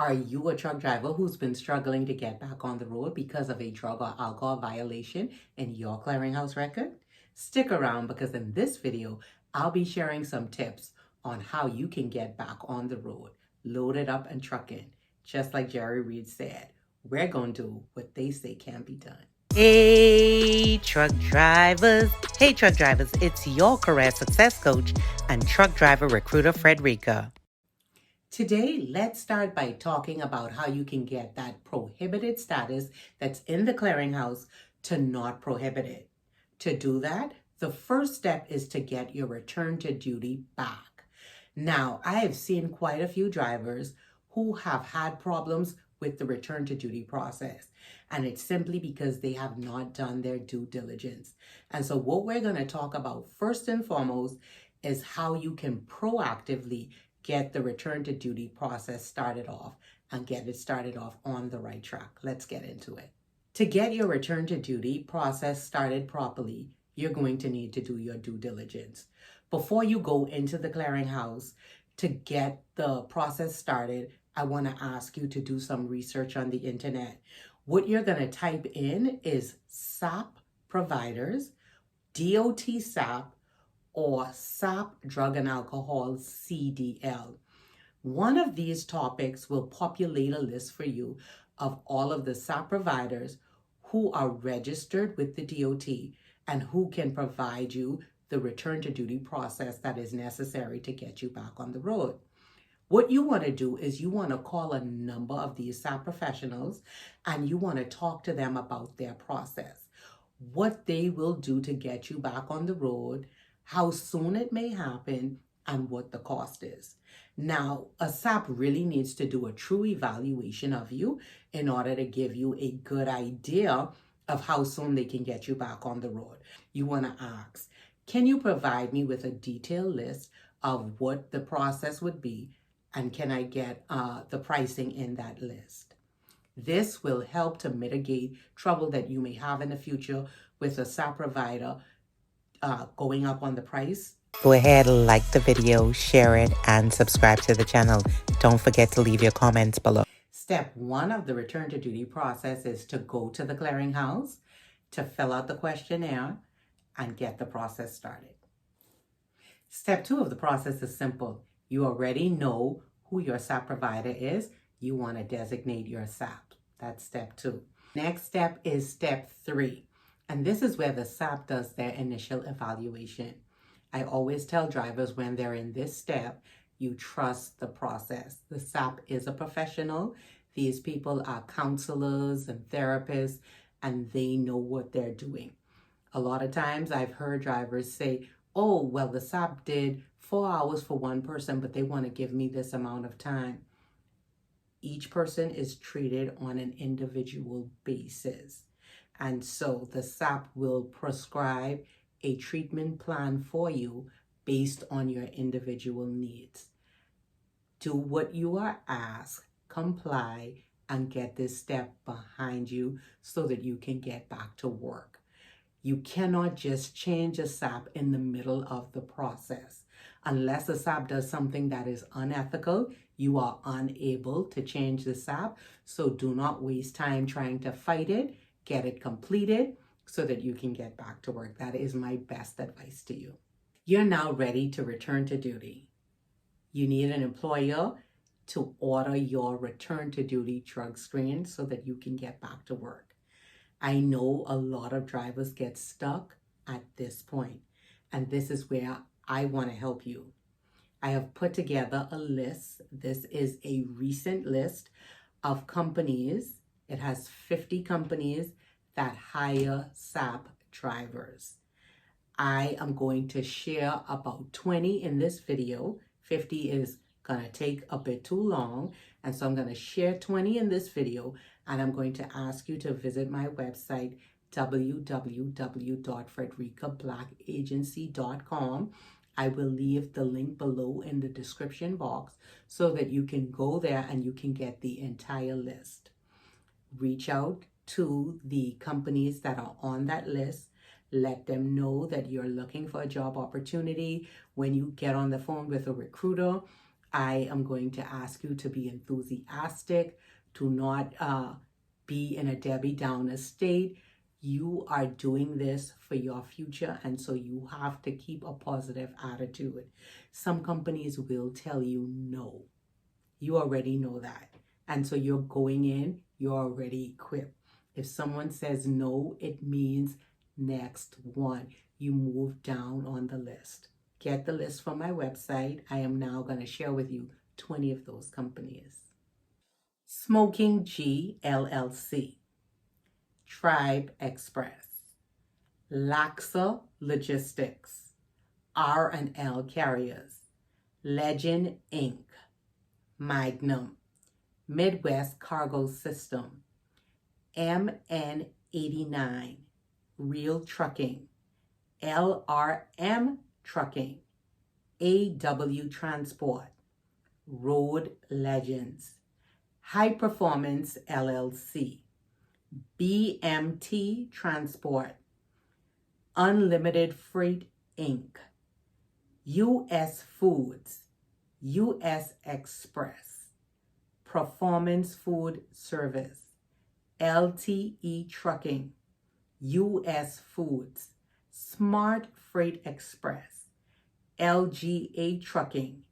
Are you a truck driver who's been struggling to get back on the road because of a drug or alcohol violation in your clearinghouse record? Stick around because in this video, I'll be sharing some tips on how you can get back on the road, loaded up and trucking. Just like Jerry Reed said, we're going to do what they say can be done. Hey, truck drivers. Hey, truck drivers. It's your career success coach and truck driver recruiter, Frederica. Today, let's start by talking about how you can get that prohibited status that's in the clearinghouse to not prohibited. To do that, the first step is to get your return to duty back. Now, I have seen quite a few drivers who have had problems with the return to duty process, and it's simply because they have not done their due diligence. And so what we're going to talk about first and foremost is how you can proactively get the return to duty process started off and get it started off on the right track. Let's get into it. To get your return to duty process started properly, you're going to need to do your due diligence. Before you go into the clearinghouse to get the process started, I want to ask you to do some research on the internet. What you're going to type in is SAP Providers, DOT SAP, or SAP Drug and Alcohol CDL. One of these topics will populate a list for you of all of the SAP providers who are registered with the DOT and who can provide you the return to duty process that is necessary to get you back on the road. What you want to do is you want to call a number of these SAP professionals and you want to talk to them about their process, what they will do to get you back on the road, how soon it may happen, and what the cost is. Now, a SAP really needs to do a true evaluation of you in order to give you a good idea of how soon they can get you back on the road. You want to ask, can you provide me with a detailed list of what the process would be, and can I get the pricing in that list? This will help to mitigate trouble that you may have in the future with a SAP provider going up on the price. Go ahead, like the video, share it, and subscribe to the channel. Don't forget to leave your comments below. Step 1 of the return to duty process is to go to the clearinghouse, to fill out the questionnaire, and get the process started. Step 2 of the process is simple. You already know who your SAP provider is. You want to designate your SAP. That's step 2. Next step is step 3. And this is where the SAP does their initial evaluation. I always tell drivers when they're in this step, you trust the process. The SAP is a professional. These people are counselors and therapists, and they know what they're doing. A lot of times I've heard drivers say, oh, well, the SAP did 4 hours for one person, but they want to give me this amount of time. Each person is treated on an individual basis. And so the SAP will prescribe a treatment plan for you based on your individual needs. Do what you are asked, comply, and get this step behind you so that you can get back to work. You cannot just change a SAP in the middle of the process. Unless a SAP does something that is unethical, you are unable to change the SAP. So do not waste time trying to fight it. Get it completed so that you can get back to work. That is my best advice to you. You're now ready to return to duty. You need an employer to order your return to duty drug screen so that you can get back to work. I know a lot of drivers get stuck at this point, and this is where I want to help you. I have put together a list. This is a recent list of companies. It has 50 companies that hire SAP drivers. I am going to share about 20 in this video. 50 is going to take a bit too long, and so I'm going to share 20 in this video, and I'm going to ask you to visit my website, www.fredericablackagency.com. I will leave the link below in the description box so that you can go there and you can get the entire list. Reach out to the companies that are on that list. Let them know that you're looking for a job opportunity. When you get on the phone with a recruiter, I am going to ask you to be enthusiastic, to not be in a Debbie Downer state. You are doing this for your future, and so you have to keep a positive attitude. Some companies will tell you no. You already know that. And so you're going in, you're already equipped. If someone says no, it means next one. You move down on the list. Get the list from my website. I am now going to share with you 20 of those companies. Smoking G LLC, Tribe Express, Laxa Logistics, R&L Carriers, Legend Inc., Magnum, Midwest Cargo System, MN89, Real Trucking, LRM Trucking, AW Transport, Road Legends, High Performance LLC, BMT Transport, Unlimited Freight Inc., US Foods, US Xpress, Performance Food Service, LTE Trucking, US Foods, Smart Freight Express, LGA Trucking,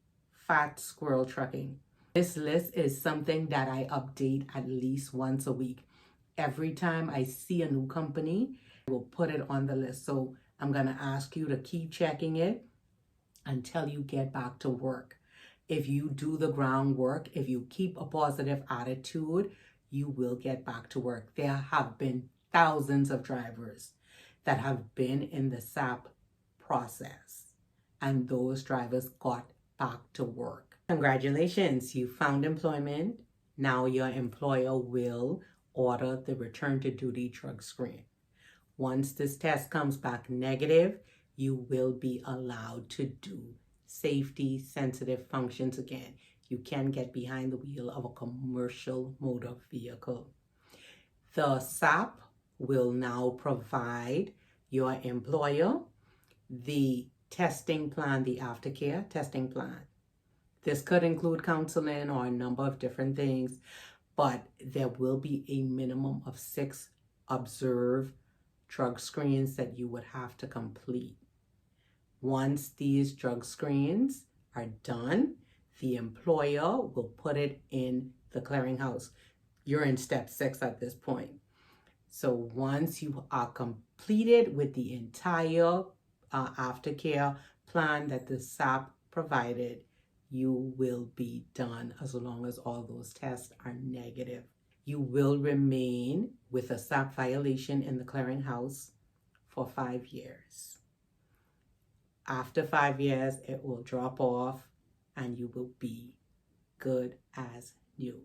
Fat Squirrel Trucking. This list is something that I update at least once a week. Every time I see a new company, I will put it on the list. So I'm going to ask you to keep checking it until you get back to work. If you do the groundwork, if you keep a positive attitude, you will get back to work. There have been thousands of drivers that have been in the SAP process, and those drivers got back to work. Congratulations, you found employment. Now your employer will order the return to duty drug screen. Once this test comes back negative, you will be allowed to do safety sensitive functions again. You can get behind the wheel of a commercial motor vehicle. The SAP will now provide your employer the testing plan, the aftercare testing plan. This could include counseling or a number of different things, but there will be a minimum of 6 observed drug screens that you would have to complete. Once these drug screens are done, the employer will put it in the clearinghouse. You're in step 6 at this point. So once you are completed with the entire aftercare plan that the SAP provided, you will be done as long as all those tests are negative. You will remain with a SAP violation in the clearinghouse for 5 years. After 5 years, it will drop off and you will be good as new.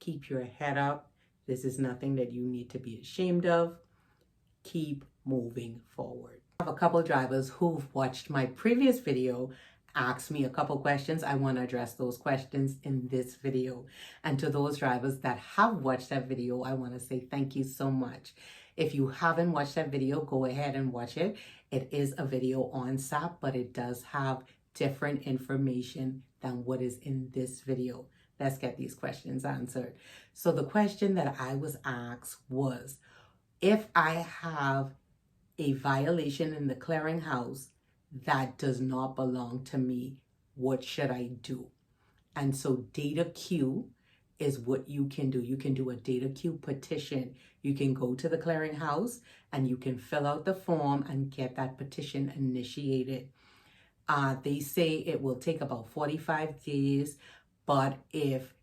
Keep your head up. This is nothing that you need to be ashamed of. Keep moving forward. I have a couple drivers who've watched my previous video asked me a couple questions. I want to address those questions in this video. And to those drivers that have watched that video, I want to say thank you so much. If you haven't watched that video, go ahead and watch it. It is a video on SAP, but it does have different information than what is in this video. Let's get these questions answered. So the question that I was asked was, if I have a violation in the clearinghouse that does not belong to me, what should I do? And so data queue is what you can do. You can do a data queue petition. You can go to the clearinghouse and you can fill out the form and get that petition initiated. They say it will take about 45 days, but if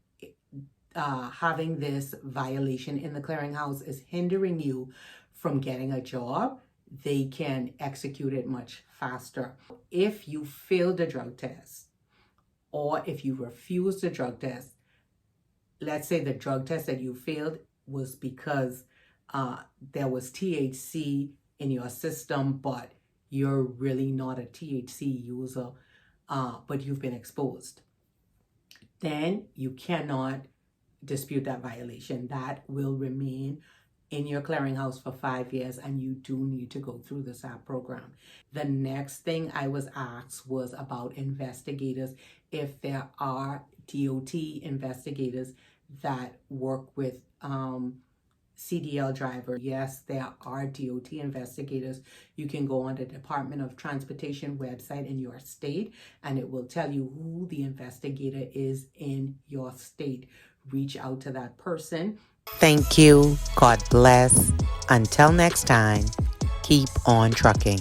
having this violation in the clearinghouse is hindering you from getting a job, they can execute it much faster. If you failed the drug test, or if you refused the drug test, let's say the drug test that you failed was because there was THC in your system, but you're really not a THC user, but you've been exposed, then you cannot dispute that violation. That will remain in your clearinghouse for 5 years, and you do need to go through the SAP program. The next thing I was asked was about investigators. If there are DOT investigators that work with CDL driver. Yes, there are DOT investigators. You can go on the Department of Transportation website in your state, and it will tell you who the investigator is in your state. Reach out to that person. Thank you. God bless. Until next time, keep on trucking.